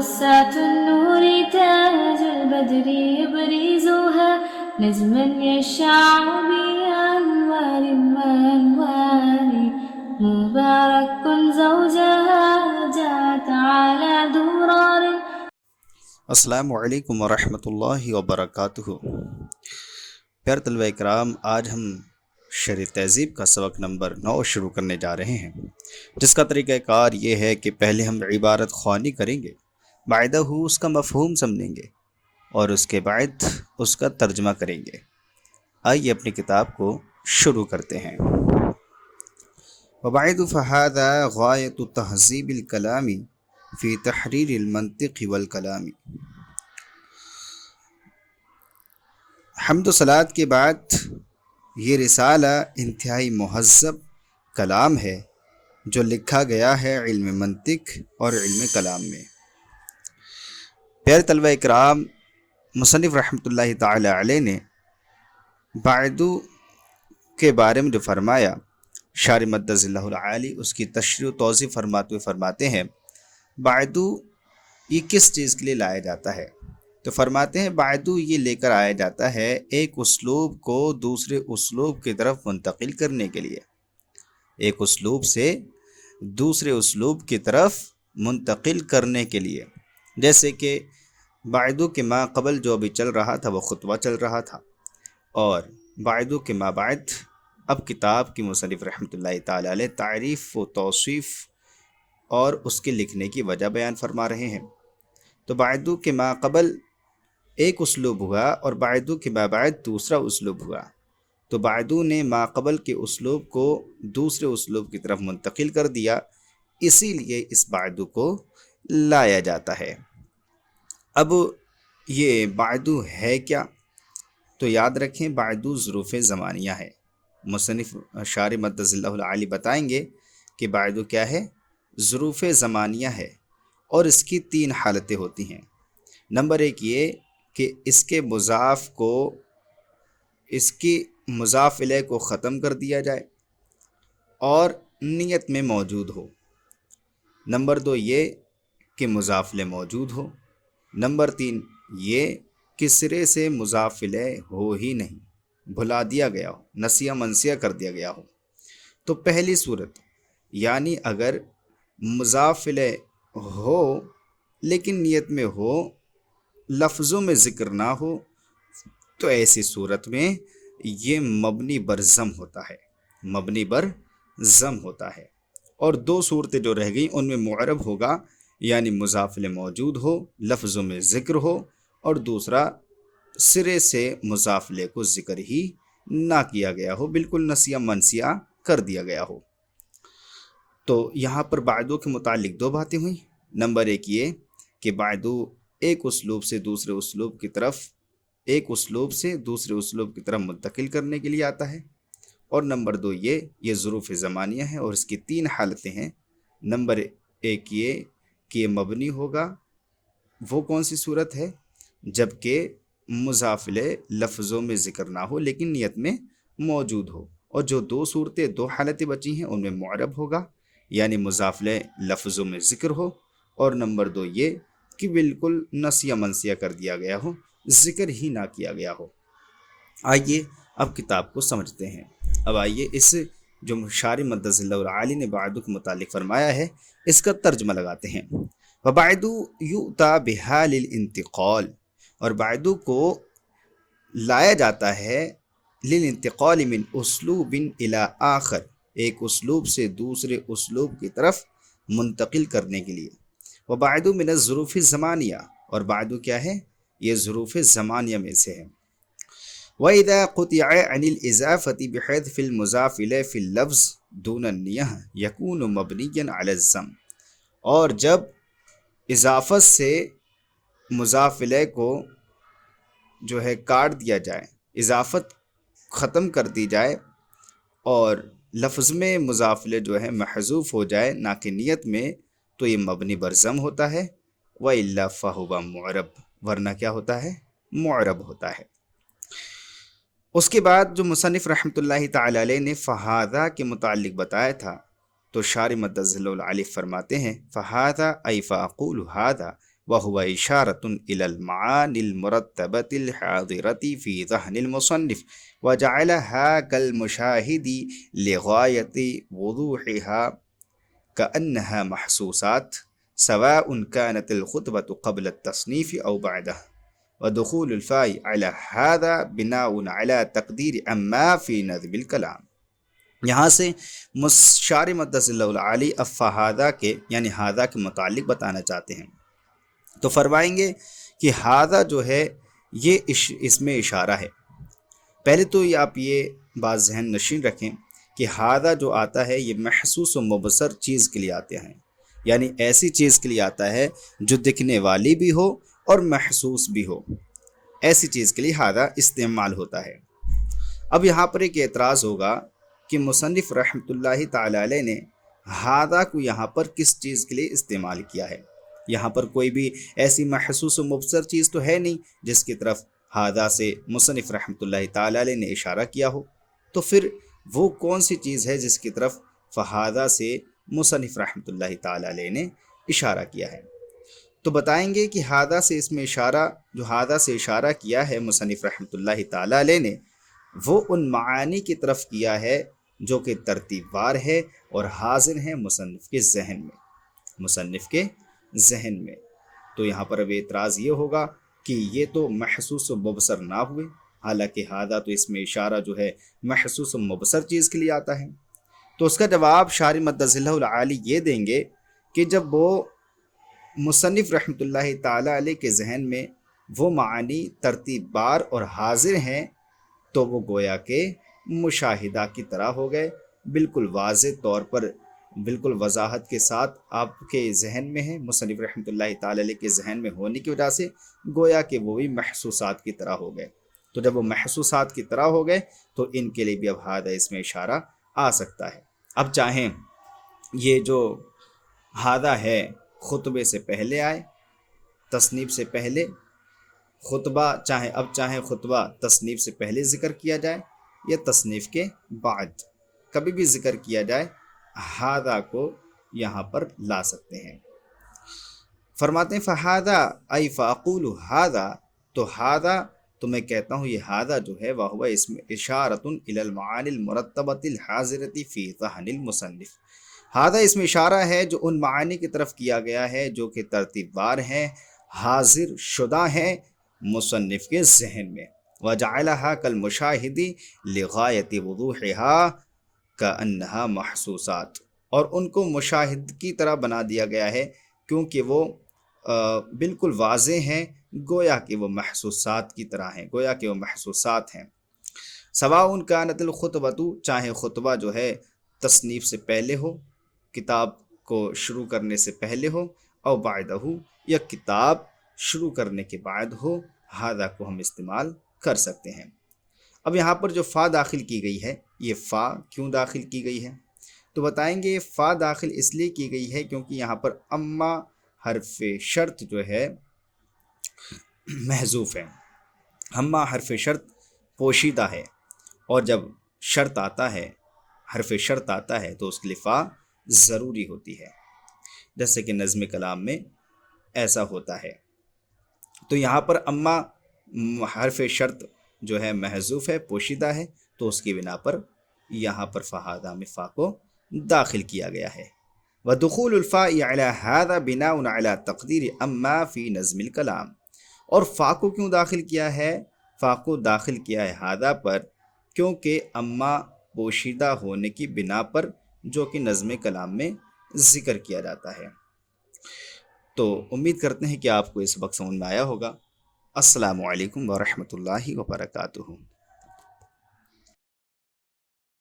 خسات النور تاج البدر يبرزها نجما يشع بأنوار وأنوار مبارك زوجها جاءت على درار. السلام علیکم ورحمۃ اللہ وبرکاتہ. پیارے طلبہ اکرام، آج ہم شرح تہذیب کا سبق نمبر 9 شروع کرنے جا رہے ہیں، جس کا طریقہ کار یہ ہے کہ پہلے ہم عبارت خوانی کریں گے، بعدہ اس کا مفہوم سمجھیں گے اور اس کے بعد اس کا ترجمہ کریں گے. آئیے اپنی کتاب کو شروع کرتے ہیں. وبعد فہذا غایۃ تہذیب الکلام فی تحریر المنطق والکلام. حمد و صلات کے بعد یہ رسالہ انتہائی مہذب کلام ہے جو لکھا گیا ہے علم منطق اور علم کلام میں. پیارے طلبہ اکرام، مصنف رحمۃ اللہ تعالی علیہ نے بعدو کے بارے میں جو فرمایا، شارح مدظ اللہ العالی اس کی تشریح و توضیح فرماتے ہوئے فرماتے ہیں بعدو یہ کس چیز کے لیے لایا جاتا ہے. تو فرماتے ہیں بعدو یہ لے کر آیا جاتا ہے ایک اسلوب کو دوسرے اسلوب کی طرف منتقل کرنے کے لیے، ایک اسلوب سے دوسرے اسلوب کی طرف منتقل کرنے کے لیے. جیسے کہ بعدو کے ما قبل جو ابھی چل رہا تھا وہ خطبہ چل رہا تھا، اور بعدو کے ما بعد اب کتاب کی مصنف رحمۃ اللہ تعالی علیہ تعریف و توصیف اور اس کے لکھنے کی وجہ بیان فرما رہے ہیں. تو بعدو کے ما قبل ایک اسلوب ہوا اور بعدو کے ما بعد دوسرا اسلوب ہوا. تو بعدو نے ما قبل کے اسلوب کو دوسرے اسلوب کی طرف منتقل کر دیا، اسی لیے اس بعدو کو لایا جاتا ہے. اب یہ بعدو ہے کیا؟ تو یاد رکھیں بعدو ظروف زمانیہ ہے. مصنف شارح مدظ اللہ العالی بتائیں گے کہ بعدو کیا ہے؟ ظروف زمانیہ ہے، اور اس کی 3 حالتیں ہوتی ہیں. نمبر 1 یہ کہ اس کے مضاف کو، اس کی مضاف الیہ کو ختم کر دیا جائے اور نیت میں موجود ہو. نمبر 2 یہ کہ مضاف الیہ موجود ہو. نمبر 3 یہ کہ سرے سے مضاف الیہ ہو ہی نہیں، بھلا دیا گیا ہو، نسیہ منسیہ کر دیا گیا ہو. تو پہلی صورت یعنی اگر مضاف الیہ ہو لیکن نیت میں ہو، لفظوں میں ذکر نہ ہو، تو ایسی صورت میں یہ مبنی بر ضم ہوتا ہے، مبنی بر ضم ہوتا ہے. اور 2 صورتیں جو رہ گئیں ان میں معرب ہوگا، یعنی مضاف الیہ موجود ہو، لفظوں میں ذکر ہو، اور دوسرا سرے سے مضاف الیہ کو ذکر ہی نہ کیا گیا ہو، بالکل نسیہ منسیہ کر دیا گیا ہو. تو یہاں پر بعدو کے متعلق 2 باتیں ہوئیں. نمبر 1 یہ کہ بعدو ایک اسلوب سے دوسرے اسلوب کی طرف، ایک اسلوب سے دوسرے اسلوب کی طرف منتقل کرنے کے لیے آتا ہے. اور نمبر 2 یہ ظروف زمانیہ ہے اور اس کی 3 حالتیں ہیں. نمبر 1 یہ کہ یہ مبنی ہوگا، وہ کون سی صورت ہے؟ جبکہ مضاف الیہ لفظوں میں ذکر نہ ہو لیکن نیت میں موجود ہو. اور جو 2 صورتیں، 2 حالتیں بچی ہیں ان میں معرب ہوگا، یعنی مضاف الیہ لفظوں میں ذکر ہو، اور نمبر 2 یہ کہ بالکل نسیہ منسیہ کر دیا گیا ہو، ذکر ہی نہ کیا گیا ہو. آئیے اب کتاب کو سمجھتے ہیں. اب آئیے اس جو شارح مدظ اللہ العالی نے بعدو کے متعلق فرمایا ہے اس کا ترجمہ لگاتے ہیں. وبعدو یؤتی بحال الانتقال، اور بعدو کو لایا جاتا ہے للانتقال من اسلوب الی آخر، ایک اسلوب سے دوسرے اسلوب کی طرف منتقل کرنے کے لیے. وبعدو من الظروف الزمانیہ، اور بعدو کیا ہے؟ یہ ظروف زمانیہ میں سے ہے. وَإِذَا قُطِعَ عَنِ الْإِضَافَةِ بِحَذْفِ الْمُضَافِ إِلَيْهِ فِي اللَّفْظِ دُونَ النِّيَّةِ يَكُونُ مَبْنِيًّا عَلَى الضَّمِّ، اور جب اضافت سے مضاف الیہ کو جو ہے کاٹ دیا جائے، اضافت ختم کر دی جائے اور لفظ میں مضاف الیہ جو ہے محذوف ہو جائے نہ کہ نیت میں، تو یہ مبنی بر ضم ہوتا ہے. وَإِلَّا فَهُوَ مُعْرَب، ورنہ کیا ہوتا ہے؟ معرب ہوتا ہے. اس کے بعد جو مصنف رحمۃ اللہ تعالی علیہ نے فہذا کے متعلق بتایا تھا، تو شارح مدظ اللہ العالی فرماتے ہیں فہذا ای فاقول ہذا وهو إشارة إلى المعاني المرتبة الحاضرة في ذهن المصنف وجعلها كالمشاهد لغاية وضوحها كأنها محسوسات سواء كانت الخطبة قبل التصنيف أو بعده ودخول الفاء على هذا بناء على تقدير أما في نظم الكلام۔ یہاں سے شارح مدث اللہ العالی اب فہذا کے یعنی ہذا کے متعلق بتانا چاہتے ہیں، تو فرمائیں گے کہ ہذا جو ہے یہ اس میں اشارہ ہے۔ پہلے تو آپ یہ بات ذہن نشین رکھیں کہ ہذا جو آتا ہے یہ محسوس و مبصر چیز کے لیے آتے ہیں، یعنی ایسی چیز کے لیے آتا ہے جو دکھنے والی بھی ہو اور محسوس بھی ہو، ایسی چیز کے لیے ہذا استعمال ہوتا ہے۔ اب یہاں پر ایک اعتراض ہوگا کہ مصنف رحمۃ اللہ تعالی علیہ نے ہذا کو یہاں پر کس چیز کے لیے استعمال کیا ہے؟ یہاں پر کوئی بھی ایسی محسوس و مبصر چیز تو ہے نہیں جس کی طرف ہذا سے مصنف رحمۃ اللہ تعالی علیہ نے اشارہ کیا ہو، تو پھر وہ کون سی چیز ہے جس کی طرف فہذا سے مصنف رحمۃ اللہ تعالی علیہ نے اشارہ کیا ہے؟ تو بتائیں گے کہ ہذا سے اس میں اشارہ جو ہذا سے اشارہ کیا ہے مصنف رحمۃ اللہ تعالی علیہ نے، وہ ان معانی کی طرف کیا ہے جو کہ ترتیب وار ہے اور حاضر ہیں مصنف کے ذہن میں۔ تو یہاں پر اب اعتراض یہ ہوگا کہ یہ تو محسوس و مبصر نہ ہوئے، حالانکہ ہذا تو اس میں اشارہ جو ہے محسوس و مبصر چیز کے لیے آتا ہے۔ تو اس کا جواب شارح مدث اللہ العالی یہ دیں گے کہ جب وہ مصنف رحمۃ اللہ تعالی علیہ کے ذہن میں وہ معانی ترتیب بار اور حاضر ہیں تو وہ گویا کہ مشاہدہ کی طرح ہو گئے، بالکل واضح طور پر، بالکل وضاحت کے ساتھ آپ کے ذہن میں ہے، مصنف رحمۃ اللہ تعالی علیہ کے ذہن میں ہونے کی وجہ سے گویا کہ وہ بھی محسوسات کی طرح ہو گئے۔ تو جب وہ محسوسات کی طرح ہو گئے تو ان کے لیے بھی اب ہذا اس میں اشارہ آ سکتا ہے۔ اب چاہیں یہ جو ہذا ہے خطبے سے پہلے آئے، تصنیف سے پہلے، چاہیں خطبہ تصنیف سے پہلے ذکر کیا جائے یا تصنیف کے بعد، کبھی بھی ذکر کیا جائے، ہذا کو یہاں پر لا سکتے ہیں۔ فرماتے ہیں فہذا ای فاقول ہذا، تو ہذا تو میں کہتا ہوں یہ ہذا جو ہے وہ اسم اشارۃ الی المعانی المرتبۃ الحاضرۃ فی ذہن المصنف، ہذا اس میں اشارہ ہے جو ان معانی کی طرف کیا گیا ہے جو کہ ترتیب وار ہیں، حاضر شدہ ہیں مصنف کے ذہن میں۔ وجعلها كالمشاهد لغایت وضوحها كأنها محسوسات، اور ان کو مشاہد کی طرح بنا دیا گیا ہے کیونکہ وہ بالکل واضح ہیں، گویا کہ وہ محسوسات کی طرح ہیں، گویا کہ وہ محسوسات ہیں۔ سواء كانت الخطبۃ، چاہے خطبہ جو ہے تصنیف سے پہلے ہو، کتاب کو شروع کرنے سے پہلے ہو، او بعدہ، یا کتاب شروع کرنے کے بعد ہو، ہذا کو ہم استعمال کر سکتے ہیں۔ اب یہاں پر جو فا داخل کی گئی ہے، یہ فا کیوں داخل کی گئی ہے؟ تو بتائیں گے فا داخل اس لیے کی گئی ہے کیونکہ یہاں پر اما حرف شرط جو ہے محذوف ہے، اما حرف شرط پوشیدہ ہے، اور جب شرط آتا ہے، حرف شرط آتا ہے تو اس کے لیے فا ضروری ہوتی ہے، جیسے کہ نظم کلام میں ایسا ہوتا ہے۔ تو یہاں پر اما حرف شرط جو ہے محذوف ہے، پوشیدہ ہے، تو اس کی بنا پر یہاں پر فہذا میں فا کو داخل کیا گیا ہے۔ وَدُخُولُ الْفَاءِ عَلَى هَذَا بِنَاءٌ عَلَى تَقْدِيرِ أَمَّا فِي نَظْمِ الْكَلَامِ، اور فا کو کیوں داخل کیا ہے؟ فا کو داخل کیا ہے ہذا پر کیونکہ اما پوشیدہ ہونے کی بنا پر جو کہ نظم کلام میں ذکر کیا جاتا ہے۔ تو امید کرتے ہیں کہ آپ کو اس وقت سمجھ میں آیا ہوگا۔ السلام علیکم ورحمۃ اللہ وبرکاتہ۔